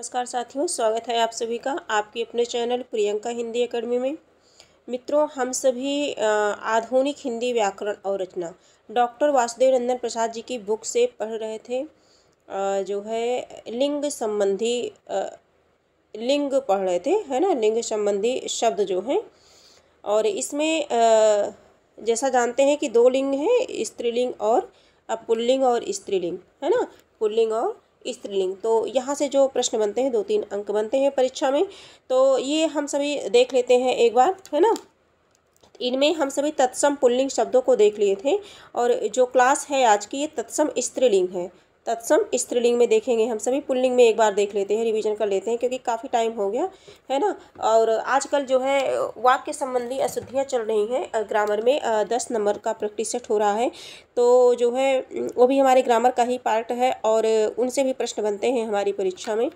नमस्कार साथियों, स्वागत है आप सभी का आपके अपने चैनल प्रियंका हिंदी एकेडमी में। मित्रों, हम सभी आधुनिक हिंदी व्याकरण और रचना डॉक्टर वासुदेव नंदन प्रसाद जी की बुक से पढ़ रहे थे। जो है लिंग संबंधी लिंग पढ़ रहे थे, है ना। लिंग संबंधी शब्द जो हैं, और इसमें जैसा जानते हैं कि दो लिंग हैं, स्त्रीलिंग और पुल्लिंग और स्त्रीलिंग, है ना। पुल्लिंग और स्त्रीलिंग। तो यहाँ से जो प्रश्न बनते हैं 2-3 अंक बनते हैं परीक्षा में, तो ये हम सभी देख लेते हैं एक बार, है ना। इनमें हम सभी तत्सम पुल्लिंग शब्दों को देख लिए थे, और जो क्लास है आज की ये तत्सम स्त्रीलिंग है। तत्सम स्त्रीलिंग में देखेंगे हम सभी, पुल्लिंग में एक बार देख लेते हैं, रिवीजन कर लेते हैं क्योंकि काफ़ी टाइम हो गया, है ना। और आजकल जो है वाक्य संबंधी अशुद्धियाँ चल रही हैं ग्रामर में, 10 नंबर का प्रैक्टिस सेट हो रहा है, तो जो है वो भी हमारे ग्रामर का ही पार्ट है और उनसे भी प्रश्न बनते हैं हमारी परीक्षा में,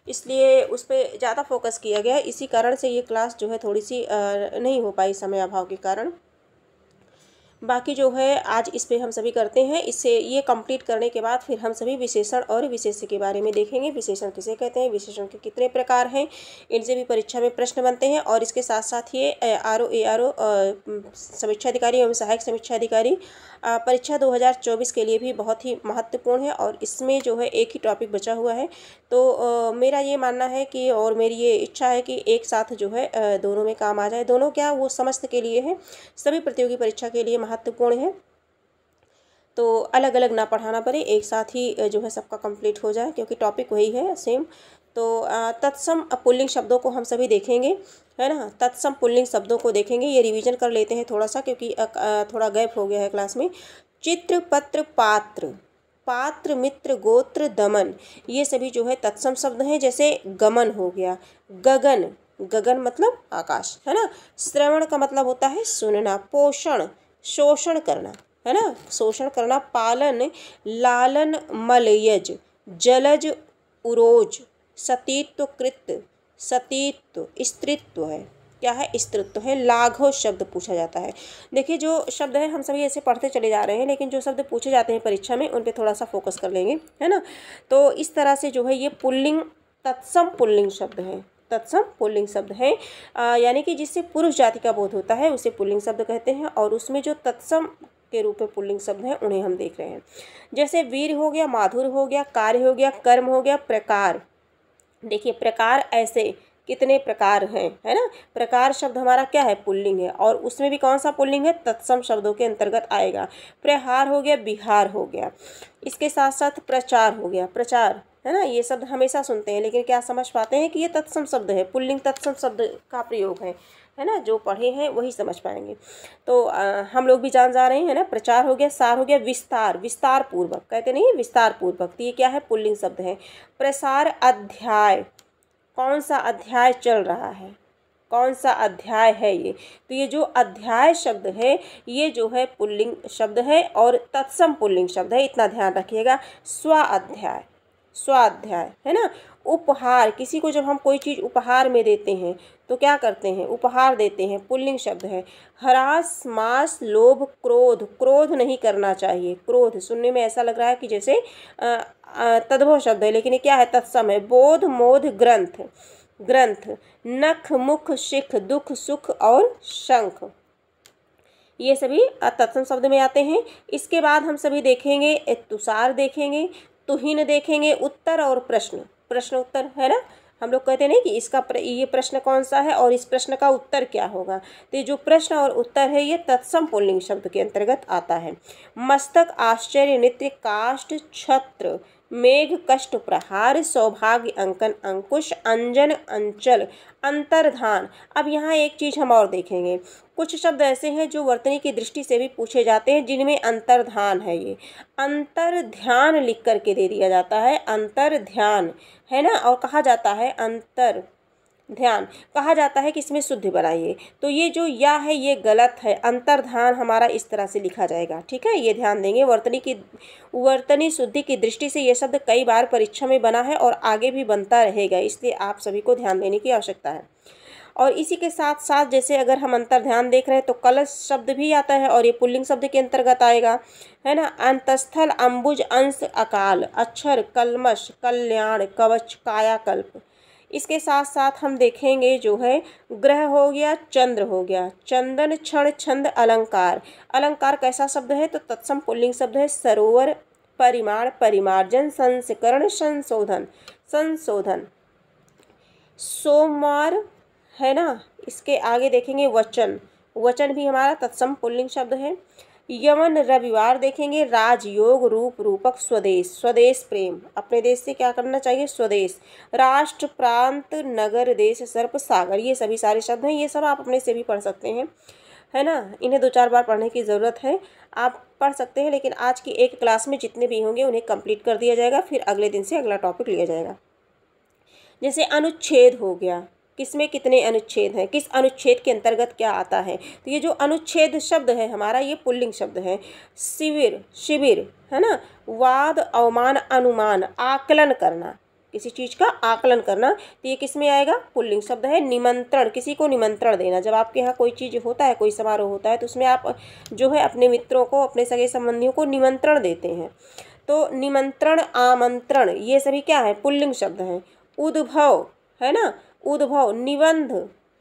इसलिए उस पर ज़्यादा फोकस किया गया। इसी कारण से ये क्लास जो है थोड़ी सी नहीं हो पाई समय अभाव के कारण। बाकी जो है आज इस पे हम सभी करते हैं। इससे ये कंप्लीट करने के बाद फिर हम सभी विशेषण और विशेष्य के बारे में देखेंगे। विशेषण किसे कहते हैं, विशेषण के कितने प्रकार हैं, इनसे भी परीक्षा में प्रश्न बनते हैं। और इसके साथ साथ ये आरओ एआरओ समीक्षा अधिकारी एवं सहायक समीक्षा अधिकारी परीक्षा 2024 के लिए भी बहुत ही महत्वपूर्ण है, और इसमें जो है एक ही टॉपिक बचा हुआ है। तो मेरा ये मानना है कि, और मेरी ये इच्छा है कि एक साथ जो है दोनों में काम आ जाए। दोनों क्या, वो समस्त के लिए है, सभी प्रतियोगी परीक्षा के लिए महत्वपूर्ण है, तो अलग अलग ना पढ़ाना पड़े, एक साथ ही जो है सबका कंप्लीट हो जाए, क्योंकि टॉपिक वही है सेम। तो तत्सम पुल्लिंग शब्दों को हम सभी देखेंगे, है ना। तत्सम पुल्लिंग शब्दों को देखेंगे, ये रिवीजन कर लेते हैं थोड़ा सा, क्योंकि थोड़ा गैप हो गया है क्लास में। चित्र, पत्र, पात्र, पात्र, मित्र, गोत्र, दमन, ये सभी जो है तत्सम शब्द हैं। जैसे गमन हो गया, गगन, गगन मतलब आकाश, है ना। श्रवण का मतलब होता है सुनना। पोषण, शोषण करना, है ना, शोषण करना। पालन, लालन, मलयज, जलज, उरोज, सतीत्व, कृत, सतीत्व, स्त्रीत्व है, क्या है, स्त्रीत्व है। लाघव शब्द पूछा जाता है। देखिए जो शब्द है हम सभी ऐसे पढ़ते चले जा रहे हैं, लेकिन जो शब्द पूछे जाते हैं परीक्षा में उन पे थोड़ा सा फोकस कर लेंगे, है ना। तो इस तरह से जो है ये पुल्लिंग तत्सम पुल्लिंग शब्द है, तत्सम पुल्लिंग शब्द है। यानी कि जिससे पुरुष जाति का बोध होता है उसे पुल्लिंग शब्द कहते हैं, और उसमें जो तत्सम के रूप में पुल्लिंग शब्द हैं उन्हें हम देख रहे हैं। जैसे वीर हो गया, माधुर हो गया, कार्य हो गया, कर्म हो गया, प्रकार। देखिए प्रकार ऐसे कितने प्रकार हैं, है ना। प्रकार शब्द हमारा क्या है, पुल्लिंग है, और उसमें भी कौन सा पुल्लिंग है, तत्सम शब्दों के अंतर्गत आएगा। प्रहार हो गया, बिहार हो गया। इसके साथ साथ प्रचार हो गया, प्रचार, है ना। ये शब्द हमेशा सुनते हैं, लेकिन क्या समझ पाते हैं कि ये तत्सम शब्द है, पुल्लिंग तत्सम शब्द का प्रयोग है ना। जो पढ़े हैं वही समझ पाएंगे। तो हम लोग भी जान जा रहे हैं ना। प्रचार हो गया, सार हो गया, विस्तार, विस्तार पूर्वक कहते नहीं, विस्तार पूर्वक, तो ये क्या है, पुल्लिंग शब्द है। प्रसार, अध्याय, कौन सा अध्याय चल रहा है, कौन सा अध्याय है ये, तो ये जो अध्याय शब्द है ये जो है पुल्लिंग शब्द है और तत्सम पुल्लिंग शब्द है, इतना ध्यान रखिएगा। स्वाध्याय, स्वाध्याय, है ना। उपहार, किसी को जब हम कोई चीज़ उपहार में देते हैं तो क्या करते हैं, उपहार देते हैं, पुल्लिंग शब्द है। हरास, मास, लोभ, क्रोध, क्रोध नहीं करना चाहिए, क्रोध सुनने में ऐसा लग रहा है कि जैसे तद्भव शब्द है, लेकिन ये क्या है, तत्सम है। बोध, मोध, ग्रंथ, ग्रंथ। नख, मुख, शिख, दुख, सुख और शंख, ये सभी तत्सम शब्द में आते हैं। इसके बाद हम सभी देखेंगे तुषार, देखेंगे तुहिन, देखेंगे उत्तर और प्रश्न, प्रश्न उत्तर, है ना। हम लोग कहते नहीं कि इसका ये प्रश्न कौन सा है और इस प्रश्न का उत्तर क्या होगा, तो ये जो प्रश्न और उत्तर है ये तत्सम पुल्लिंग शब्द के अंतर्गत आता है। मस्तक, आश्चर्य, नित्य, काष्ठ, छत्र, मेघ, कष्ट, प्रहार, सौभाग्य, अंकन, अंकुश, अंजन, अंचल, अंतर्धान। अब यहाँ एक चीज़ हम और देखेंगे, कुछ शब्द ऐसे हैं जो वर्तनी की दृष्टि से भी पूछे जाते हैं, जिनमें अंतर्धान है। ये अंतर ध्यान लिख करके दे दिया जाता है, अंतर ध्यान, है ना। और कहा जाता है अंतर ध्यान, कहा जाता है कि इसमें शुद्ध बनाइए, तो ये जो या है ये गलत है, अंतर्धान हमारा इस तरह से लिखा जाएगा, ठीक है, ये ध्यान देंगे। वर्तनी शुद्धि की दृष्टि से ये शब्द कई बार परीक्षा में बना है और आगे भी बनता रहेगा, इसलिए आप सभी को ध्यान देने की आवश्यकता है। और इसी के साथ साथ जैसे अगर हम अंतर ध्यान देख रहे हैं तो कलश शब्द भी आता है और ये पुल्लिंग शब्द के अंतर्गत आएगा, है ना। अंतस्थल, अंबुज, अंश, अकाल, अक्षर, कलमश, कल्याण, कवच, कायाकल्प। इसके साथ साथ हम देखेंगे जो है ग्रह हो गया, चंद्र हो गया, चंदन, क्षण, छंद, अलंकार। अलंकार कैसा शब्द है तो तत्सम पुल्लिंग शब्द है। सरोवर, परिमाण, परिमार्जन, संस्करण, संशोधन, संशोधन। सोमवार, है ना। इसके आगे देखेंगे वचन, वचन भी हमारा तत्सम पुल्लिंग शब्द है। यमन, रविवार देखेंगे। राजयोग, रूप, रूपक, स्वदेश, स्वदेश प्रेम, अपने देश से क्या करना चाहिए, स्वदेश। राष्ट्र, प्रांत, नगर, देश, सर्प, सागर, ये सभी सारे शब्द हैं। ये सब आप अपने से भी पढ़ सकते हैं, है ना। इन्हें 2-4 बार पढ़ने की ज़रूरत है, आप पढ़ सकते हैं, लेकिन आज की एक क्लास में जितने भी होंगे उन्हें कंप्लीट कर दिया जाएगा, फिर अगले दिन से अगला टॉपिक लिया जाएगा। जैसे अनुच्छेद हो गया, किसमें कितने अनुच्छेद हैं, किस अनुच्छेद के अंतर्गत क्या आता है, तो ये जो अनुच्छेद शब्द है हमारा ये पुल्लिंग शब्द है। शिविर, शिविर, है ना। वाद, अवमान, अनुमान, आकलन करना, किसी चीज़ का आकलन करना, तो ये किस में आएगा, पुल्लिंग शब्द है। निमंत्रण, किसी को निमंत्रण देना, जब आपके यहाँ कोई चीज़ होता है, कोई समारोह होता है तो उसमें आप जो है अपने मित्रों को, अपने सगे संबंधियों को निमंत्रण देते हैं, तो निमंत्रण, आमंत्रण, ये सभी क्या है, पुल्लिंग शब्द हैं। उद्भव, है ना, उद्भव। निबंध,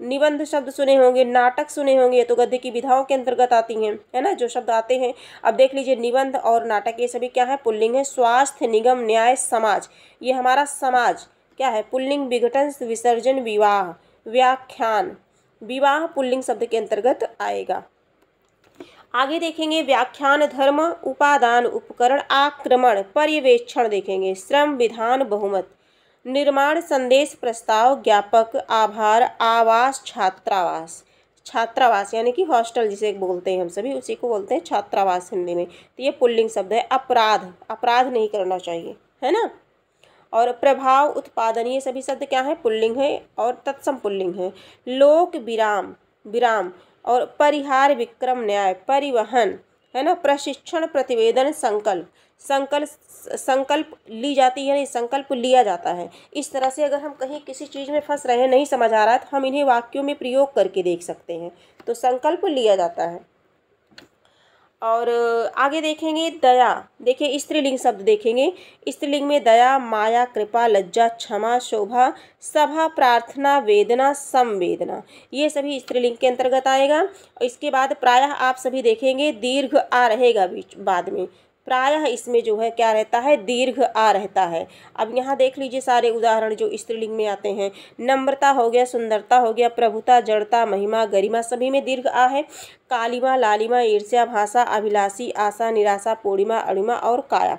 निबंध शब्द सुने होंगे, नाटक सुने होंगे, तो गद्य की विधाओं के अंतर्गत आती हैं, है ना, जो शब्द आते हैं। अब देख लीजिए निबंध और नाटक ये सभी क्या है, पुल्लिंग है। स्वास्थ्य, निगम, न्याय, समाज, ये हमारा समाज क्या है, पुल्लिंग। विघटन, विसर्जन, विवाह, व्याख्यान, विवाह पुल्लिंग शब्द के अंतर्गत आएगा। आगे देखेंगे व्याख्यान, धर्म, उपादान, उपकरण, आक्रमण, पर्यवेक्षण देखेंगे। श्रम, विधान, बहुमत, निर्माण, संदेश, प्रस्ताव, ज्ञापक, आभार, आवास, छात्रावास, छात्रावास यानी कि हॉस्टल जिसे बोलते हैं हम सभी, उसी को बोलते हैं छात्रावास हिंदी में, तो ये पुल्लिंग शब्द है। अपराध, अपराध नहीं करना चाहिए, है ना। और प्रभाव, उत्पादन, ये सभी शब्द क्या है, पुल्लिंग है और तत्सम पुल्लिंग है। लोक, विराम, विराम, और परिहार, विक्रम, न्याय, परिवहन, है ना। प्रशिक्षण, प्रतिवेदन, संकल्प, संकल्प, संकल्प ली जाती है, संकल्प लिया जाता है। इस तरह से अगर हम कहीं किसी चीज़ में फंस रहे हैं, नहीं समझ आ रहा है, तो हम इन्हें वाक्यों में प्रयोग करके देख सकते हैं, तो संकल्प लिया जाता है। और आगे देखेंगे दया, देखिए स्त्रीलिंग शब्द देखेंगे। स्त्रीलिंग में दया, माया, कृपा, लज्जा, क्षमा, शोभा, सभा, प्रार्थना, वेदना, संवेदना, ये सभी स्त्रीलिंग के अंतर्गत आएगा। और इसके बाद प्रायः आप सभी देखेंगे दीर्घ आ रहेगा बीच बाद में, प्रायः इसमें जो है क्या रहता है, दीर्घ आ रहता है। अब यहाँ देख लीजिए सारे उदाहरण जो स्त्रीलिंग में आते हैं। नम्रता हो गया, सुंदरता हो गया, प्रभुता, जड़ता, महिमा, गरिमा, सभी में दीर्घ आ है। कालिमा, लालिमा, ईर्ष्या, भाषा, अभिलाषी, आशा, निराशा, पूर्णिमा, अणिमा और काया।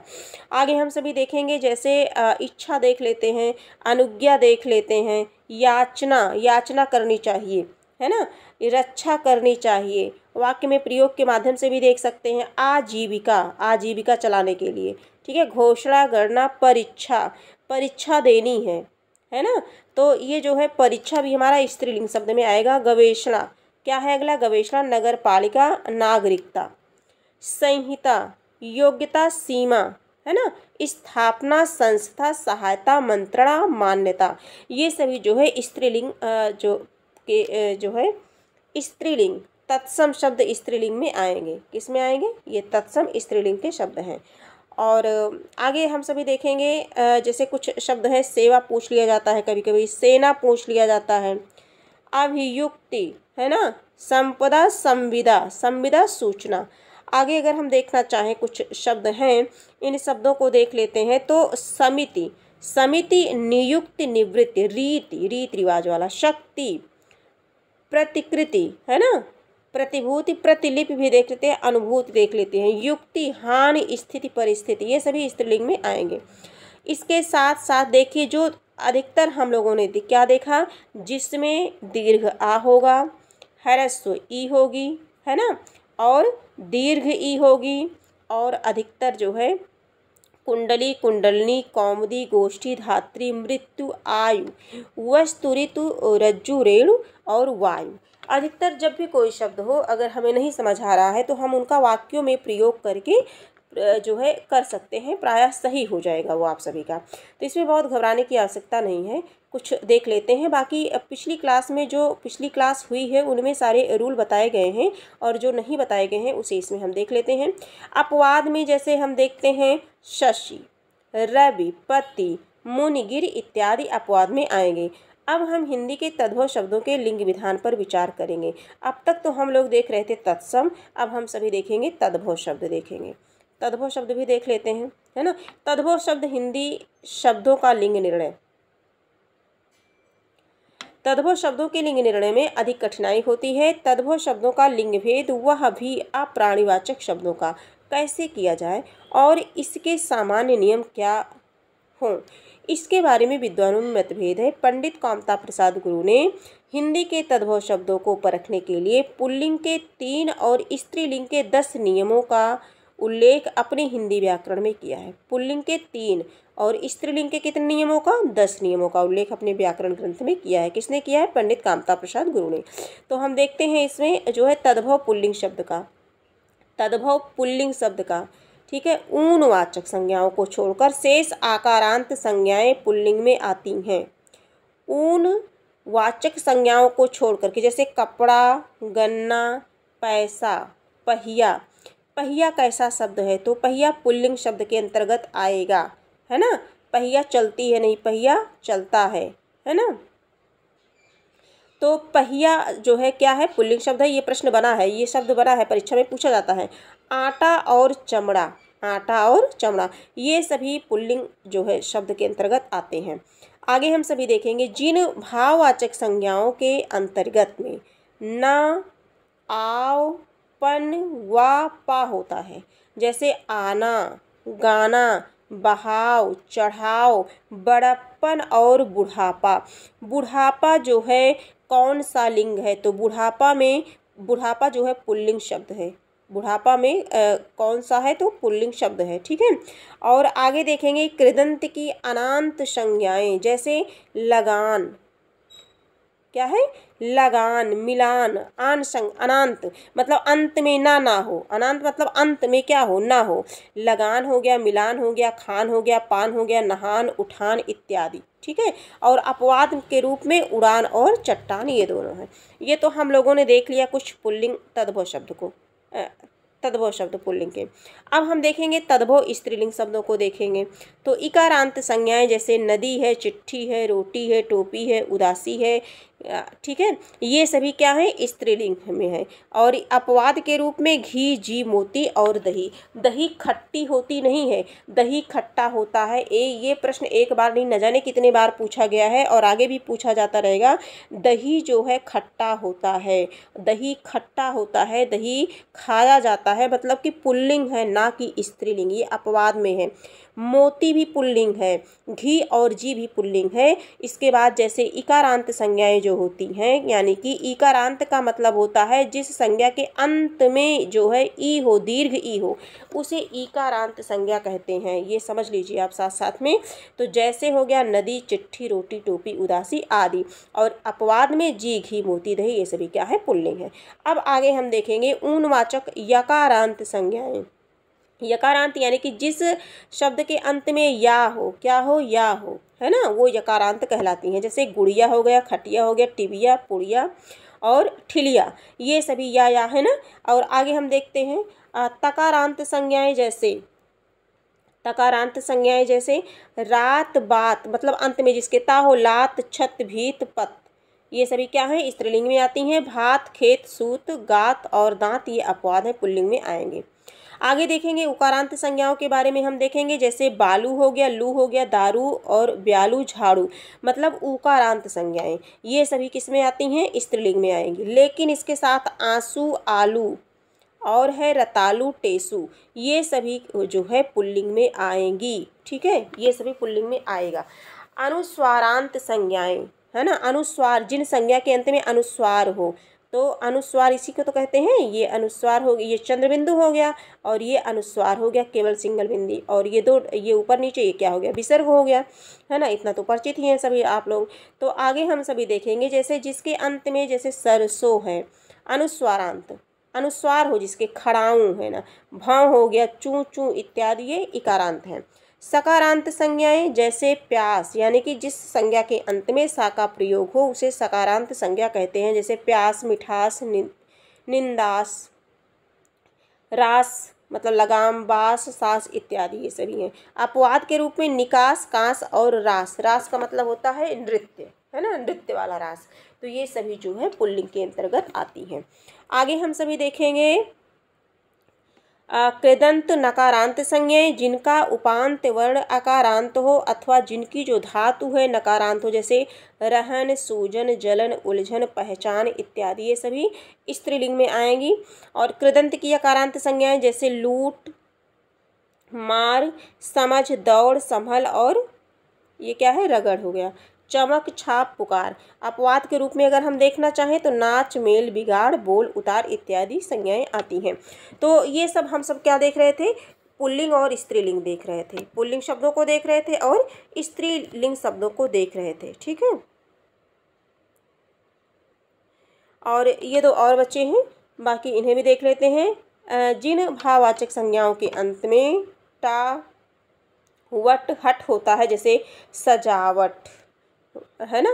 आगे हम सभी देखेंगे जैसे इच्छा देख लेते हैं, अनुज्ञा देख लेते हैं, याचना, याचना करनी चाहिए, है ना, रक्षा करनी चाहिए, वाक्य में प्रयोग के माध्यम से भी देख सकते हैं। आजीविका, आजीविका चलाने के लिए, ठीक है। घोषणा, गणना, परीक्षा, परीक्षा देनी है ना, तो ये जो है परीक्षा भी हमारा स्त्रीलिंग शब्द में आएगा। गवेषणा, क्या है अगला, गवेषणा, नगर पालिका, नागरिकता, संहिता, योग्यता, सीमा, है ना, स्थापना, संस्था, सहायता, मंत्रणा, मान्यता, ये सभी जो है स्त्रीलिंग जो है स्त्रीलिंग, तत्सम शब्द स्त्रीलिंग में आएंगे। किस में आएंगे, ये तत्सम स्त्रीलिंग के शब्द हैं। और आगे हम सभी देखेंगे जैसे कुछ शब्द है, सेवा पूछ लिया जाता है, कभी कभी सेना पूछ लिया जाता है। अभियुक्ति, है ना, संपदा, संविदा, संविदा सूचना। आगे अगर हम देखना चाहें कुछ शब्द हैं, इन शब्दों को देख लेते हैं। तो समिति, समिति, नियुक्ति, निवृत्ति, रीति, रीति रिवाज वाला, शक्ति, प्रतिकृति, है ना, प्रतिभूति, प्रतिलिपि भी देख लेते हैं, अनुभूति देख लेते हैं। युक्ति, हानि, स्थिति, परिस्थिति, ये सभी स्त्रीलिंग में आएंगे। इसके साथ साथ देखिए जो अधिकतर हम लोगों ने क्या देखा, जिसमें दीर्घ आ होगा, ह्रस्व ई होगी, है ना, और दीर्घ ई होगी, और अधिकतर जो है कुंडली, कुंडलनी, कौमुदी, गोष्ठी, धात्री, मृत्यु, आयु, वस्तु, ऋतु, रज्जु, रेणु और वायु। अधिकतर जब भी कोई शब्द हो, अगर हमें नहीं समझ आ रहा है तो हम उनका वाक्यों में प्रयोग करके जो है कर सकते हैं, प्रायः सही हो जाएगा वो आप सभी का। तो इसमें बहुत घबराने की आवश्यकता नहीं है, कुछ देख लेते हैं। बाकी पिछली क्लास में जो पिछली क्लास हुई है उनमें सारे रूल बताए गए हैं और जो नहीं बताए गए हैं उसे इसमें हम देख लेते हैं। अपवाद में जैसे हम देखते हैं शशि, रवि, पति, मुनि, गिरि इत्यादि अपवाद में आएंगे। अब हम हिंदी के तद्भव शब्दों के लिंग विधान पर विचार करेंगे। अब तक तो हम लोग देख रहे थे तत्सम, अब हम सभी देखेंगे तद्भव शब्द देखेंगे। तद्भव शब्द भी देख लेते हैं, है ना। तद्भव शब्द हिंदी शब्दों का लिंग निर्णय। तद्भव शब्दों के लिंग निर्णय में अधिक कठिनाई होती है। तद्भव शब्दों का लिंग भेद, वह भी अप्राणीवाचक शब्दों का, कैसे किया जाए और इसके सामान्य नियम क्या हों, इसके बारे में विद्वानों में मतभेद है। पंडित कामता प्रसाद गुरु ने हिंदी के तद्भव शब्दों को परखने के लिए पुल्लिंग के 3 और स्त्रीलिंग के 10 नियमों का उल्लेख अपने हिंदी व्याकरण में किया है। पुल्लिंग के 3 और स्त्रीलिंग के कितने नियमों का? 10 नियमों का उल्लेख अपने व्याकरण ग्रंथ में किया है। किसने किया है? पंडित कामता प्रसाद गुरु ने। तो हम देखते हैं इसमें जो है तद्भव पुल्लिंग शब्द का, तद्भव पुल्लिंग शब्द का, ठीक है, ऊनवाचक संज्ञाओं को छोड़कर शेष आकारांत संज्ञाएं पुल्लिंग में आती हैं। ऊनवाचक संज्ञाओं को छोड़कर के, जैसे कपड़ा, गन्ना, पैसा, पहिया। पहिया कैसा शब्द है? तो पहिया पुल्लिंग शब्द के अंतर्गत आएगा, है ना। पहिया चलती है, नहीं, पहिया चलता है ना। तो पहिया जो है क्या है? पुल्लिंग शब्द है। ये प्रश्न बना है, ये शब्द बना है, परीक्षा में पूछा जाता है। आटा और चमड़ा, आटा और चमड़ा, ये सभी पुल्लिंग जो है शब्द के अंतर्गत आते हैं। आगे हम सभी देखेंगे जिन भाववाचक संज्ञाओं के अंतर्गत में न, आओ, पन, वा, पा होता है, जैसे आना, गाना, बहाव, चढ़ाव, बड़प्पन और बुढ़ापा। बुढ़ापा जो है कौन सा लिंग है? तो बुढ़ापा में, बुढ़ापा जो है पुल्लिंग शब्द है। बुढ़ापा में कौन सा है? तो पुल्लिंग शब्द है, ठीक है। और आगे देखेंगे कृदंत की अनांत संज्ञाएं, जैसे लगान, क्या है? लगान, मिलान, आन संग, अनंत मतलब अंत में ना हो, अनंत मतलब अंत में क्या हो? ना हो। लगान हो गया, मिलान हो गया, खान हो गया, पान हो गया, नहान, उठान इत्यादि, ठीक है। और अपवाद के रूप में उड़ान और चट्टान, ये दोनों हैं। ये तो हम लोगों ने देख लिया कुछ पुल्लिंग तद्भव शब्द को, तद्भव शब्द पुल्लिंग के। अब हम देखेंगे तद्भव स्त्रीलिंग शब्दों को देखेंगे। तो इकारांत संज्ञाएं जैसे नदी है, चिट्ठी है, रोटी है, टोपी है, उदासी है, ठीक है, ये सभी क्या है? स्त्रीलिंग में है। और अपवाद के रूप में घी, जी, मोती और दही। दही खट्टी होती नहीं है, दही खट्टा होता है। ये प्रश्न एक बार नहीं, न जाने कितने बार पूछा गया है और आगे भी पूछा जाता रहेगा। दही जो है खट्टा होता है, दही खट्टा होता है, दही खाया जाता है, मतलब कि पुल्लिंग है, ना कि स्त्रीलिंग, ये अपवाद में है। मोती भी पुल्लिंग है, घी और जी भी पुल्लिंग है। इसके बाद जैसे इकारांत संज्ञाएं जो होती हैं, यानी कि इकारांत का मतलब होता है जिस संज्ञा के अंत में जो है ई हो, दीर्घ ई हो, उसे इकारांत संज्ञा कहते हैं। ये समझ लीजिए आप साथ साथ में। तो जैसे हो गया नदी, चिट्ठी, रोटी, टोपी, उदासी आदि। और अपवाद में जी, घी, मोती, दही, ये सभी क्या है? पुल्लिंग है। अब आगे हम देखेंगे ऊनवाचक यकारांत संज्ञाएं। यकारांत यानी कि जिस शब्द के अंत में या हो, क्या हो? या हो, है ना, वो यकारांत कहलाती हैं। जैसे गुड़िया हो गया, खटिया हो गया, टिबिया, पुड़िया और ठिलिया, ये सभी या है ना। और आगे हम देखते हैं तकारांत संज्ञाएं, जैसे तकारांत संज्ञाएं जैसे रात, बात, मतलब अंत में जिसके ता हो, लात, छत, भीत, पत, ये सभी क्या है? स्त्रीलिंग में आती हैं। भात, खेत, सूत, गात और दांत, ये अपवाद है, पुल्लिंग में आएंगे। आगे देखेंगे उकारांत संज्ञाओं के बारे में हम देखेंगे, जैसे बालू हो गया, लू हो गया, दारू और ब्यालू, झाड़ू, मतलब उकारांत संज्ञाएं, ये सभी किस में आती हैं? स्त्रीलिंग में आएंगी। लेकिन इसके साथ आंसू, आलू और है रतालू, टेसू, ये सभी जो है पुल्लिंग में आएंगी, ठीक है, ये सभी पुल्लिंग में आएगा। अनुस्वारांत संज्ञाएं, है ना, अनुस्वार, जिन संज्ञा के अंत में अनुस्वार हो, तो अनुस्वार इसी को तो कहते हैं। ये अनुस्वार हो गया, ये चंद्रबिंदु हो गया, और ये अनुस्वार हो गया केवल सिंगल बिंदी, और ये दो, ये ऊपर नीचे, ये क्या हो गया? विसर्ग हो गया, है ना। इतना तो परिचित ही हैं सभी आप लोग। तो आगे हम सभी देखेंगे, जैसे जिसके अंत में, जैसे सरसों है, अनुस्वारांत, अनुस्वार हो जिसके खड़ाऊं है ना, भाव हो गया चू चू इत्यादि, ये इकारांत हैं। सकारांत संज्ञाएं जैसे प्यास, यानी कि जिस संज्ञा के अंत में सा का प्रयोग हो उसे सकारांत संज्ञा कहते हैं, जैसे प्यास, मिठास, निंदास, रास मतलब लगाम, बास, सास इत्यादि ये सभी हैं। अपवाद के रूप में निकास, कांस और रास, रास का मतलब होता है नृत्य, है ना, नृत्य वाला रास, तो ये सभी जो है पुल्लिंग के अंतर्गत आती हैं। आगे हम सभी देखेंगे कृदंत नकारांत संज्ञाएं जिनका उपांत वर्ण अकारांत हो अथवा जिनकी जो धातु है नकारांत हो, जैसे रहन, सूजन, जलन, उलझन, पहचान इत्यादि, ये सभी स्त्रीलिंग में आएंगी। और कृदंत की अकारांत संज्ञाएं जैसे लूट, मार, समझ, दौड़, संभल और ये क्या है, रगड़ हो गया। चमक, छाप, पुकार। अपवाद के रूप में अगर हम देखना चाहें तो नाच, मेल, बिगाड़, बोल, उतार इत्यादि संज्ञाएं आती हैं। तो ये सब हम सब क्या देख रहे थे, पुल्लिंग और स्त्रीलिंग देख रहे थे, पुल्लिंग शब्दों को देख रहे थे और स्त्रीलिंग शब्दों को देख रहे थे, ठीक है। और ये दो और बच्चे हैं, बाकी इन्हें भी देख लेते हैं। जिन भाववाचक संज्ञाओं के अंत में टा, वट, हट होता है, जैसे सजावट, है ना,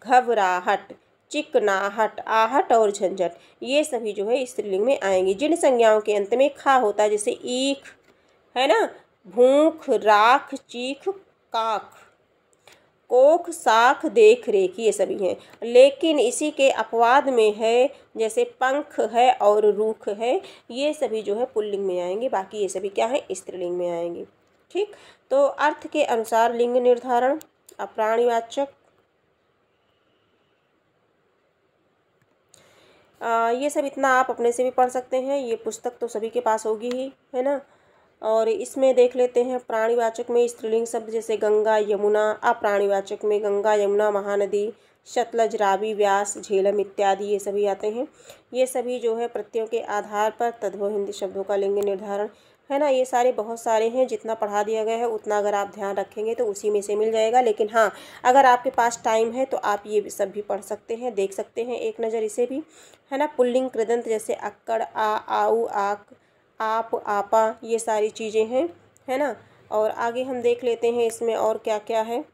घबराहट, चिकनाहट, आहट और झंझट, ये सभी जो है स्त्रीलिंग में आएंगी। जिन संज्ञाओं के अंत में खा होता है, जैसे ईख, है ना, भूख, राख, चीख, काख, कोख, साख, देख रेख, ये सभी हैं। लेकिन इसी के अपवाद में है, जैसे पंख है और रूख है, ये सभी जो है पुल्लिंग में आएंगे, बाकी ये सभी क्या है, स्त्रीलिंग में आएंगे, ठीक। तो अर्थ के अनुसार लिंग निर्धारण, अप्राणिवाचक, ये सब इतना आप अपने से भी पढ़ सकते हैं, ये पुस्तक तो सभी के पास होगी ही, है ना। और इसमें देख लेते हैं प्राणिवाचक में स्त्रीलिंग शब्द जैसे गंगा, यमुना, अप्राणिवाचक में गंगा, यमुना, महानदी, सतलज, रावी, व्यास, झेलम इत्यादि, ये सभी आते हैं। ये सभी जो है प्रत्ययों के आधार पर तद्भव हिंदी शब्दों का लिंग निर्धारण, है ना। ये सारे बहुत सारे हैं, जितना पढ़ा दिया गया है उतना अगर आप ध्यान रखेंगे तो उसी में से मिल जाएगा। लेकिन हाँ, अगर आपके पास टाइम है तो आप ये सब भी पढ़ सकते हैं, देख सकते हैं एक नज़र इसे भी, है ना। पुल्लिंग कृदंत जैसे अक्कड़, आ, आऊ, आक, आप, आपा, ये सारी चीज़ें हैं, है ना। और आगे हम देख लेते हैं इसमें और क्या क्या है।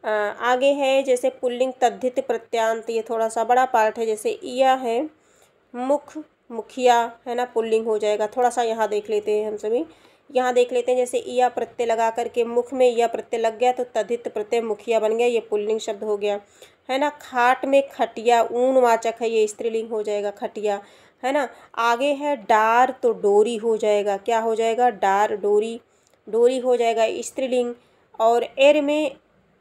आगे है जैसे पुल्लिंग तद्धित प्रत्यांत, ये थोड़ा सा बड़ा पार्ट है, जैसे इया है, मुख, मुखिया, है ना, पुल्लिंग हो जाएगा। थोड़ा सा यहाँ देख लेते हैं हम सभी, यहाँ देख लेते हैं जैसे इया प्रत्यय लगा करके मुख में इया प्रत्यय लग गया तो तद्धित प्रत्यय मुखिया बन गया, ये पुल्लिंग शब्द हो गया, है ना। खाट में खटिया, ऊन वाचक है, ये स्त्रीलिंग हो जाएगा, खटिया, है ना। आगे है डार तो डोरी हो जाएगा, क्या हो जाएगा, डार, डोरी, डोरी हो जाएगा स्त्रीलिंग। और एर में,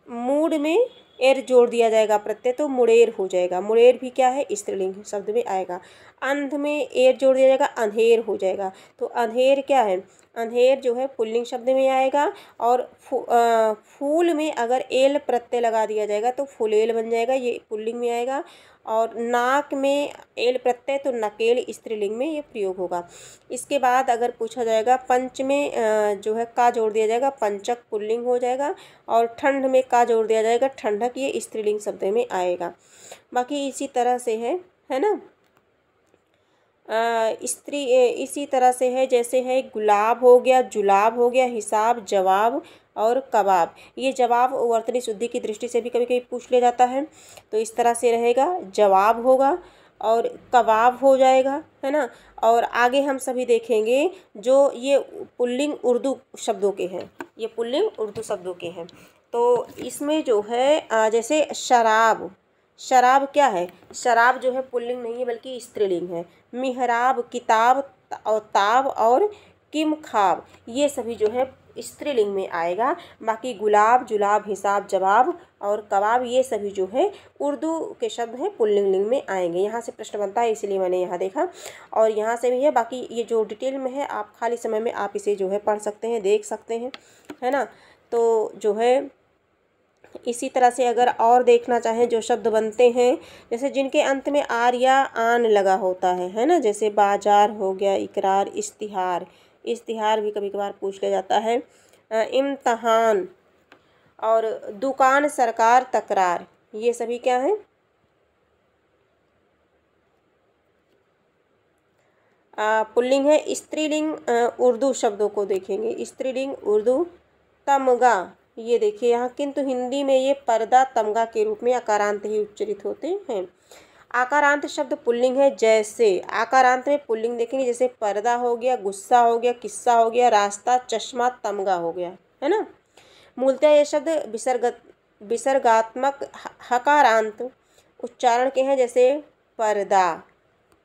मूड में एर जोड़ दिया जाएगा प्रत्यय तो मुड़ेर हो जाएगा, मुड़ेर भी क्या है, स्त्रीलिंग शब्द में आएगा। अंध में एर जोड़ दिया जाएगा, अंधेर हो जाएगा, तो अंधेर क्या है, अंधेर जो है पुल्लिंग शब्द में आएगा। और फूल में अगर एल प्रत्यय लगा दिया जाएगा तो फुलेल बन जाएगा, ये पुल्लिंग में आएगा। और नाक में एल प्रत्यय तो नकेल स्त्रीलिंग में ये प्रयोग होगा। इसके बाद अगर पूछा जाएगा पंच में जो है का जोड़ दिया जाएगा, पंचक पुल्लिंग हो जाएगा। और ठंड में का जोड़ दिया जाएगा, ठंडक, ये स्त्रीलिंग शब्द में आएगा। बाकी इसी तरह से है ना। स्त्री इसी तरह से है, जैसे है गुलाब हो गया, जुलाब हो गया, हिसाब, जवाब और कबाब। ये जवाब वर्तनी शुद्धि की दृष्टि से भी कभी कभी पूछ लिया जाता है, तो इस तरह से रहेगा, जवाब होगा और कबाब हो जाएगा, है ना। और आगे हम सभी देखेंगे जो ये पुल्लिंग उर्दू शब्दों के हैं, ये पुल्लिंग उर्दू शब्दों के हैं। तो इसमें जो है जैसे शराब, शराब क्या है, शराब जो है पुल्लिंग नहीं है बल्कि स्त्रीलिंग है। मिहराब, किताब और ताब और किम खाब, ये सभी जो है स्त्रीलिंग में आएगा। बाकी गुलाब, जुलाब, हिसाब, जवाब और कबाब, ये सभी जो है उर्दू के शब्द हैं, पुल्लिंग लिंग में आएंगे। यहाँ से प्रश्न बनता है इसीलिए मैंने यहाँ देखा, और यहाँ से भी है। बाकी ये जो डिटेल में है आप खाली समय में आप इसे जो है पढ़ सकते हैं, देख सकते हैं, है ना। तो जो है इसी तरह से अगर और देखना चाहें जो शब्द बनते हैं, जैसे जिनके अंत में आर या आन लगा होता है ना, जैसे बाजार हो गया, इकरार, इश्तिहार, इश्तिहार भी कभी कभार पूछ लिया जाता है, इम्तहान और दुकान, सरकार, तकरार, ये सभी क्या हैं, पुल्लिंग है। स्त्रीलिंग उर्दू शब्दों को देखेंगे। स्त्रीलिंग उर्दू तमगा, ये देखिए यहाँ, किंतु हिंदी में ये पर्दा तमगा के रूप में आकारांत ही उच्चारित होते हैं। आकारांत शब्द पुल्लिंग है। जैसे आकारांत में पुल्लिंग देखेंगे, जैसे पर्दा हो गया, गुस्सा हो गया, किस्सा हो गया, रास्ता, चश्मा, तमगा हो गया, है ना। मूलतः ये शब्द विसर्गात्मक हकारांत उच्चारण के हैं, जैसे पर्दा,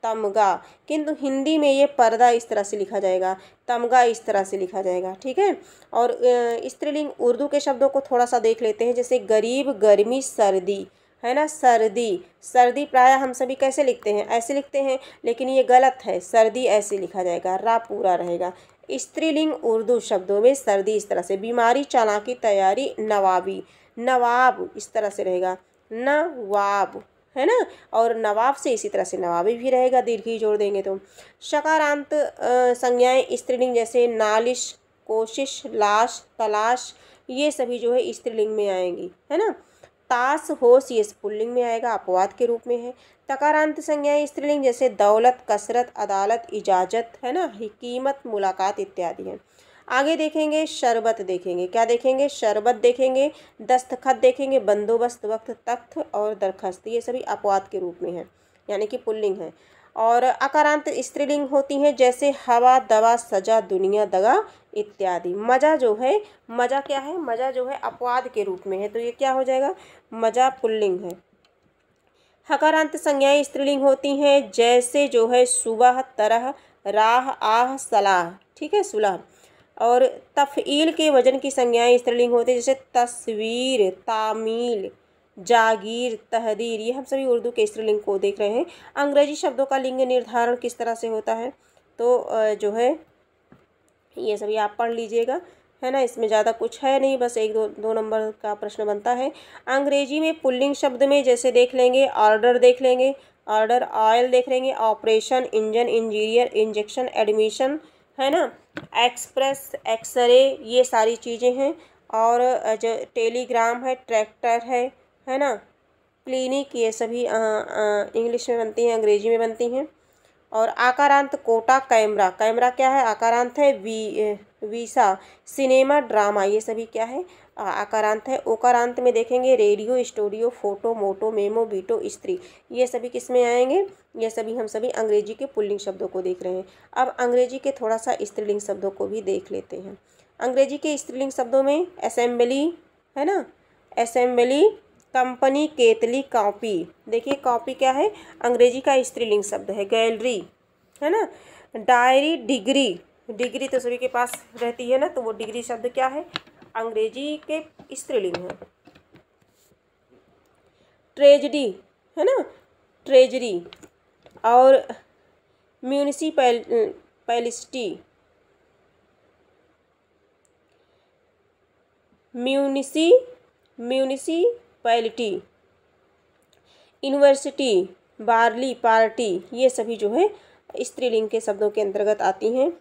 तमगा, किंतु हिंदी में ये पर्दा इस तरह से लिखा जाएगा, तमगा इस तरह से लिखा जाएगा, ठीक है। और स्त्रीलिंग उर्दू के शब्दों को थोड़ा सा देख लेते हैं, जैसे गरीब, गर्मी, सर्दी, है ना। सर्दी, सर्दी प्रायः हम सभी कैसे लिखते हैं, ऐसे लिखते हैं, लेकिन ये गलत है, सर्दी ऐसे लिखा जाएगा, रा पूरा रहेगा। स्त्रीलिंग उर्दू शब्दों में सर्दी इस तरह से, बीमारी, चालाकी, तैयारी, नवाबी, नवाब इस तरह से रहेगा, नवाब, है ना। और नवाब से इसी तरह से नवाबी भी रहेगा, दीर्घ ही जोड़ देंगे तो। शकारांत संज्ञाएं स्त्रीलिंग जैसे नालिश, कोशिश, लाश, तलाश, ये सभी जो है स्त्रीलिंग में आएंगी, है ना। ताश, होश, ये पुल्लिंग में आएगा, अपवाद के रूप में है। तकारांत संज्ञाएं स्त्रीलिंग जैसे दौलत, कसरत, अदालत, इजाज़त, है ना, कीमत, मुलाकात इत्यादि हैं। आगे देखेंगे शरबत, देखेंगे क्या देखेंगे, शरबत देखेंगे, दस्तखत देखेंगे, बंदोबस्त, वक्त, तख्त और दरखास्त, ये सभी अपवाद के रूप में हैं, यानी कि पुल्लिंग है। और अकारांत स्त्रीलिंग होती हैं, जैसे हवा, दवा, सजा, दुनिया, दगा इत्यादि। मजा जो है, मजा क्या है, मजा जो है अपवाद के रूप में है, तो ये क्या हो जाएगा, मजा पुल्लिंग है। हकारांत संज्ञाएं स्त्रीलिंग होती हैं, जैसे जो है सुबह, तरह, राह, आह, सलाह, ठीक है, सुलह। और तफ़ईल के वजन की संज्ञाएं स्त्रीलिंग होती है, जैसे तस्वीर, तामील, जागीर, तहदीर, ये हम सभी उर्दू के स्त्रीलिंग को देख रहे हैं। अंग्रेजी शब्दों का लिंग निर्धारण किस तरह से होता है, तो जो है ये सभी आप पढ़ लीजिएगा, है ना। इसमें ज़्यादा कुछ है नहीं, बस एक दो नंबर का प्रश्न बनता है। अंग्रेजी में पुल्लिंग शब्द में जैसे देख लेंगे, ऑर्डर देख लेंगे, ऑर्डर, ऑयल देख लेंगे, operation, engine, engineer, injection, admission, है ना, एक्सप्रेस, एक्सरे, ये सारी चीज़ें हैं। और जो टेलीग्राम है, ट्रैक्टर है ना, क्लिनिक, ये सभी इंग्लिश में बनती हैं, अंग्रेजी में बनती हैं। और आकारांत कोटा, कैमरा, कैमरा क्या है, आकारांत है। वीसा, सिनेमा, ड्रामा, ये सभी क्या है, आकारांत है। ओकारांत में देखेंगे रेडियो, स्टूडियो, फोटो, मोटो, मेमो, बीटो, स्त्री, ये सभी किस में आएंगे, ये सभी हम सभी अंग्रेजी के पुल्लिंग शब्दों को देख रहे हैं। अब अंग्रेजी के थोड़ा सा स्त्रीलिंग शब्दों को भी देख लेते हैं। अंग्रेजी के स्त्रीलिंग शब्दों में असेंबली, है ना, असेंबली, कंपनी, केतली, कॉपी, देखिए कॉपी क्या है, अंग्रेजी का स्त्रीलिंग शब्द है। गैलरी, है ना, डायरी, डिग्री, डिग्री तो सभी के पास रहती है ना, तो वो डिग्री शब्द क्या है, अंग्रेजी के स्त्रीलिंग है। ट्रेजडी, है ना, ट्रेजरी। और municipality, municipality, university, barley, party, ये सभी जो है स्त्रीलिंग के शब्दों के अंतर्गत आती हैं।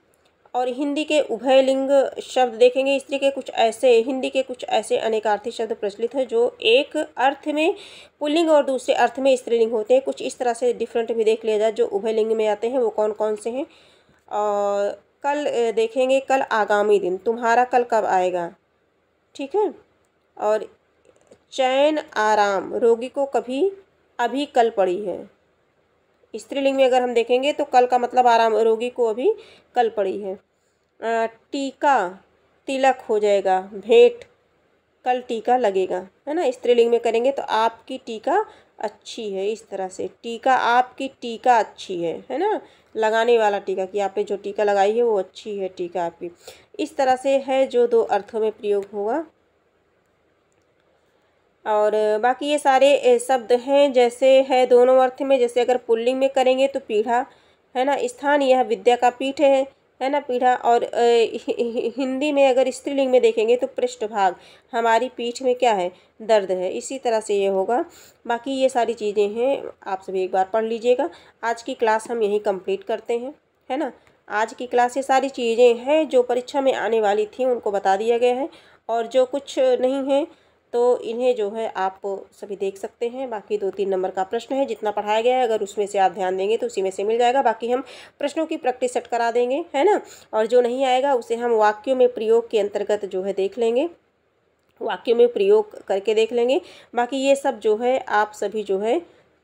और हिंदी के उभयलिंग शब्द देखेंगे, स्त्री के कुछ ऐसे, हिंदी के कुछ ऐसे अनेकार्थी शब्द प्रचलित हैं जो एक अर्थ में पुल्लिंग और दूसरे अर्थ में स्त्रीलिंग होते हैं। कुछ इस तरह से डिफरेंट भी देख लिया जाए जो उभयलिंग में आते हैं, वो कौन कौन से हैं। और कल देखेंगे, कल, आगामी दिन, तुम्हारा कल कब आएगा, ठीक है। और चैन, आराम, रोगी को कभी, अभी, कल पड़ी है। स्त्रीलिंग में अगर हम देखेंगे तो कल का मतलब आराम, रोगी को अभी कल पड़ी है। टीका, तिलक हो जाएगा। भेंट, कल टीका लगेगा, है ना। स्त्रीलिंग में करेंगे तो आपकी टीका अच्छी है, इस तरह से, टीका, आपकी टीका अच्छी है ना, लगाने वाला टीका, कि आपने जो टीका लगाई है वो अच्छी है टीका आपकी, इस तरह से है जो दो अर्थों में प्रयोग होगा। और बाकी ये सारे शब्द हैं, जैसे है दोनों अर्थ में, जैसे अगर पुल्लिंग में करेंगे तो पीढ़ा, है ना, स्थान, यह विद्या का पीठ है ना, पीढ़ा। और हिंदी में अगर स्त्रीलिंग में देखेंगे तो पृष्ठभाग, हमारी पीठ में क्या है, दर्द है, इसी तरह से ये होगा। बाकी ये सारी चीज़ें हैं, आप सभी एक बार पढ़ लीजिएगा। आज की क्लास हम यहीं कंप्लीट करते हैं, है ना। आज की क्लास ये सारी चीज़ें हैं जो परीक्षा में आने वाली थी, उनको बता दिया गया है। और जो कुछ नहीं है तो इन्हें जो है आप सभी देख सकते हैं। बाकी 2-3 नंबर का प्रश्न है, जितना पढ़ाया गया है अगर उसमें से आप ध्यान देंगे तो उसी में से मिल जाएगा। बाकी हम प्रश्नों की प्रैक्टिस सेट करा देंगे, है ना। और जो नहीं आएगा उसे हम वाक्यों में प्रयोग के अंतर्गत जो है देख लेंगे, वाक्यों में प्रयोग करके देख लेंगे। बाकी ये सब जो है आप सभी जो है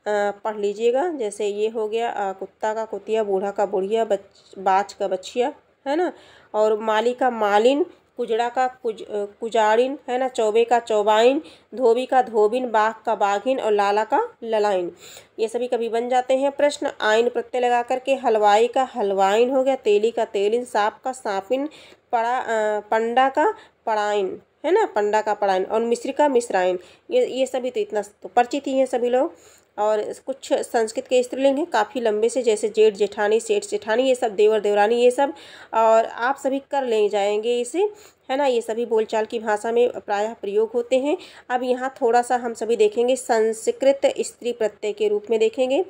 पढ़ लीजिएगा। जैसे ये हो गया कुत्ता का कुतिया, बूढ़ा का बुढ़िया, बाज का बछिया, है ना, और माली का मालिन, कुजड़ा का कुजाड़िन, है ना, चौबे का चौबाइन, धोबी का धोबिन, बाघ का बाघिन और लाला का ललाइन। ये सभी कभी बन जाते हैं प्रश्न। आइन प्रत्यय लगा करके हलवाई का हलवाइन हो गया, तेली का तेलिन, सांप का सांपिन, पंडा का पड़ाइन, है ना, पंडा का पड़ाइन, और मिस्र का मिस्राइन। ये सभी तो इतना तो परिचित ही हैं सभी लोग। और कुछ संस्कृत के स्त्रीलिंग हैं काफ़ी लंबे से, जैसे जेठ जेठानी, सेठ सेठानी, ये सब देवर देवरानी, ये सब और आप सभी कर ले जाएंगे इसे, है ना। ये सभी बोलचाल की भाषा में प्रायः प्रयोग होते हैं। अब यहाँ थोड़ा सा हम सभी देखेंगे संस्कृत स्त्री प्रत्यय के रूप में देखेंगे।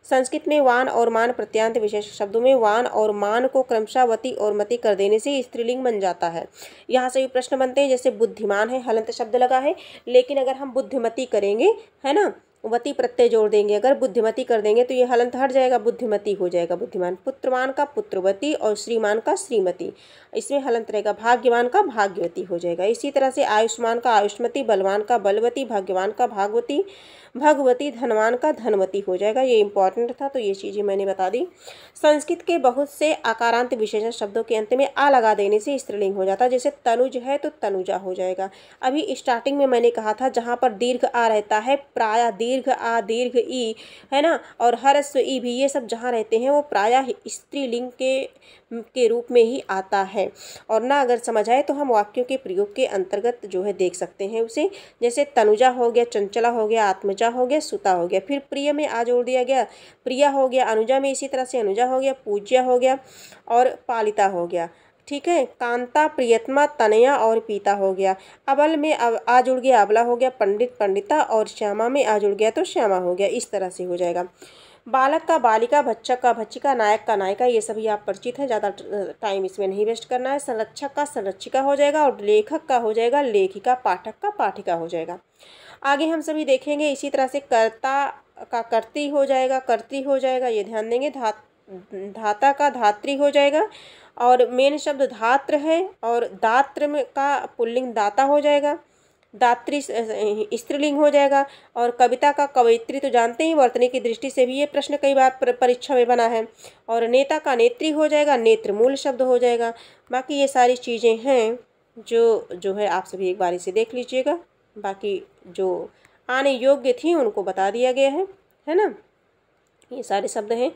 संस्कृत में वान और मान प्रत्यांत विशेष शब्दों में वान और मान को क्रमशः वती और मति कर देने से स्त्रीलिंग बन जाता है। यहाँ से भी प्रश्न बनते हैं, जैसे बुद्धिमान है, हलंत शब्द लगा है, लेकिन अगर हम बुद्धिमती करेंगे, है ना, वती प्रत्यय जोड़ देंगे, अगर बुद्धिमती कर देंगे तो ये हलंत हट जाएगा, बुद्धिमती हो जाएगा बुद्धिमान। पुत्रवान का पुत्रवती और श्रीमान का श्रीमती, इसमें हलंत रहेगा। भाग्यवान का भाग्यवती हो जाएगा। इसी तरह से आयुष्मान का आयुष्मती, बलवान का बलवती, भाग्यवान का भागवती, भगवती, धनवान का धनवती हो जाएगा। ये इंपॉर्टेंट था तो ये चीज़ें मैंने बता दी। संस्कृत के बहुत से आकारांत विशेषण शब्दों के अंत में आ लगा देने से स्त्रीलिंग हो जाता है। जैसे तनुज है तो तनुजा हो जाएगा। अभी स्टार्टिंग में मैंने कहा था जहाँ पर दीर्घ आ रहता है, प्रायः दीर्घ आ, दीर्घ ई, है ना, और ह्रस्व ई भी, ये सब जहाँ रहते हैं वो प्रायः स्त्रीलिंग के रूप में ही आता है। और ना अगर समझ आए तो हम वाक्यों के प्रयोग के अंतर्गत जो है देख सकते हैं उसे। जैसे तनुजा हो गया, चंचला हो गया, आत्मजा हो गया, सुता हो गया। फिर प्रिय में आ जोड़ दिया गया, प्रिया हो गया। अनुजा में इसी तरह से अनुजा हो गया, पूज्या हो गया और पालिता हो गया। ठीक है, कांता, प्रियतमा, तनया और पीता हो गया। अबल में आ जुड़ गया, अबला हो गया, पंडित, पंडिता, और श्यामा में आ जुड़ गया तो श्यामा हो गया। इस तरह से हो जाएगा। बालक का बालिका, भक्षक का भक्षिका, नायक का नायिका, ये सभी आप परिचित हैं, ज़्यादा टाइम इसमें नहीं वेस्ट करना है। संरक्षक का संरक्षिका हो जाएगा और लेखक का हो जाएगा लेखिका, पाठक का पाठिका हो जाएगा। आगे हम सभी देखेंगे इसी तरह से कर्ता का कर्ती हो जाएगा, कर्ती हो जाएगा, ये ध्यान देंगे। धाता का धात्री हो जाएगा और मेन शब्द धात्र है, और दात्र में का पुल्लिंग दाता हो जाएगा, दात्री स्त्रीलिंग हो जाएगा। और कविता का कवयित्री तो जानते ही, वर्तनी की दृष्टि से भी ये प्रश्न कई बार परीक्षा में बना है। और नेता का नेत्री हो जाएगा, नेत्र मूल शब्द हो जाएगा। बाकी ये सारी चीज़ें हैं जो है आप सभी एक बार इसे देख लीजिएगा। बाकी जो आने योग्य थी उनको बता दिया गया है ना, ये सारे शब्द हैं।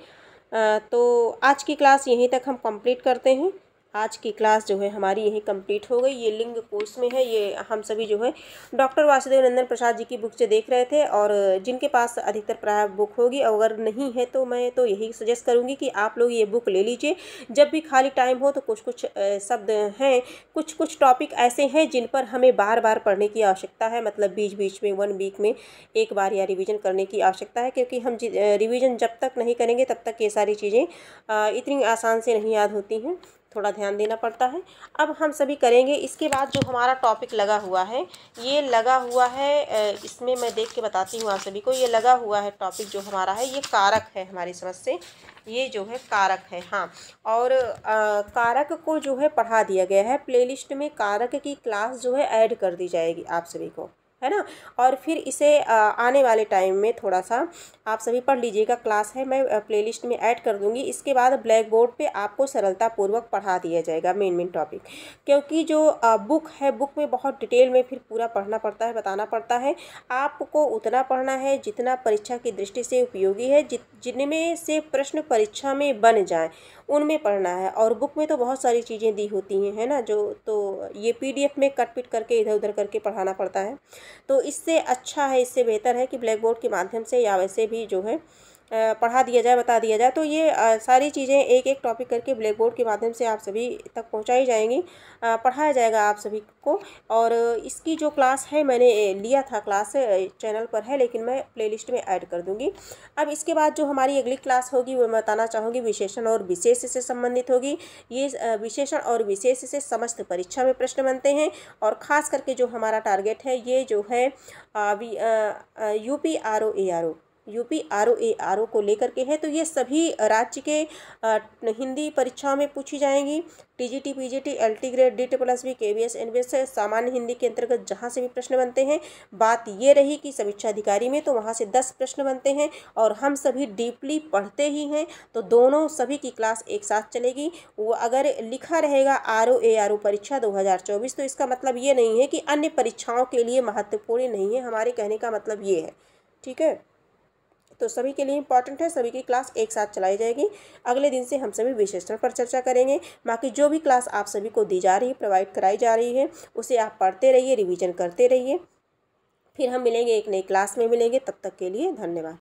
तो आज की क्लास यहीं तक हम कंप्लीट करते हैं। आज की क्लास जो है हमारी यही कंप्लीट हो गई। ये लिंग कोर्स में है, ये हम सभी जो है डॉक्टर वासुदेव नंदन प्रसाद जी की बुक से देख रहे थे। और जिनके पास अधिकतर प्राय बुक होगी, अगर नहीं है तो मैं तो यही सजेस्ट करूँगी कि आप लोग ये बुक ले लीजिए। जब भी खाली टाइम हो तो कुछ कुछ शब्द हैं, कुछ कुछ टॉपिक ऐसे हैं जिन पर हमें बार बार पढ़ने की आवश्यकता है, मतलब बीच बीच में 1 वीक में एक बार या रिवीजन करने की आवश्यकता है। क्योंकि हम रिवीजन जब तक नहीं करेंगे तब तक ये सारी चीज़ें इतनी आसान से नहीं याद होती हैं, थोड़ा ध्यान देना पड़ता है। अब हम सभी करेंगे। इसके बाद जो हमारा टॉपिक लगा हुआ है, ये लगा हुआ है, इसमें मैं देख के बताती हूँ आप सभी को। ये लगा हुआ है टॉपिक जो हमारा है, ये कारक है हमारी समझ से, ये जो है कारक है। हाँ, और कारक को जो है पढ़ा दिया गया है। प्लेलिस्ट में कारक की क्लास जो है ऐड कर दी जाएगी आप सभी को, है ना। और फिर इसे आने वाले टाइम में थोड़ा सा आप सभी पढ़ लीजिएगा। क्लास है, मैं प्लेलिस्ट में ऐड कर दूंगी। इसके बाद ब्लैक बोर्ड पे आपको सरलतापूर्वक पढ़ा दिया जाएगा मेन टॉपिक। क्योंकि जो बुक है, बुक में बहुत डिटेल में फिर पूरा पढ़ना पड़ता है, बताना पड़ता है। आपको उतना पढ़ना है जितना परीक्षा की दृष्टि से उपयोगी है, जिनमें से प्रश्न परीक्षा में बन जाए उनमें पढ़ना है। और बुक में तो बहुत सारी चीज़ें दी होती हैं, है ना, जो तो ये PDF में कट पिट करके इधर उधर करके पढ़ाना पड़ता है। तो इससे अच्छा है, इससे बेहतर है कि ब्लैक बोर्ड के माध्यम से या वैसे भी जो है पढ़ा दिया जाए, बता दिया जाए। तो ये सारी चीज़ें एक एक टॉपिक करके ब्लैक बोर्ड के माध्यम से आप सभी तक पहुंचाई जाएंगी, पढ़ाया जाएगा आप सभी को। और इसकी जो क्लास है मैंने लिया था, क्लास चैनल पर है, लेकिन मैं प्लेलिस्ट में ऐड कर दूंगी। अब इसके बाद जो हमारी अगली क्लास होगी वो मैं बताना चाहूँगी विशेषण और विशेष से संबंधित होगी। ये विशेषण और विशेष से समस्त परीक्षा में प्रश्न बनते हैं, और ख़ास करके जो हमारा टारगेट है ये जो है यूपी आर ओ को लेकर के है। तो ये सभी राज्य के हिंदी परीक्षाओं में पूछी जाएंगी। TGT, PGT, LT grade, DT+B, KVS, NVS सामान्य हिंदी के अंतर्गत जहाँ से भी प्रश्न बनते हैं। बात ये रही कि समीक्षा अधिकारी में तो वहाँ से 10 प्रश्न बनते हैं, और हम सभी डीपली पढ़ते ही हैं, तो दोनों सभी की क्लास एक साथ चलेगी। वो अगर लिखा रहेगा RO परीक्षा 2024, तो इसका मतलब ये नहीं है कि अन्य परीक्षाओं के लिए महत्वपूर्ण नहीं है, हमारे कहने का मतलब ये है। ठीक है, तो सभी के लिए इंपॉर्टेंट है, सभी की क्लास एक साथ चलाई जाएगी। अगले दिन से हम सभी विशेषण पर चर्चा करेंगे। बाकी जो भी क्लास आप सभी को दी जा रही है, प्रोवाइड कराई जा रही है, उसे आप पढ़ते रहिए, रिवीजन करते रहिए। फिर हम मिलेंगे, एक नई क्लास में मिलेंगे। तब तक के लिए धन्यवाद।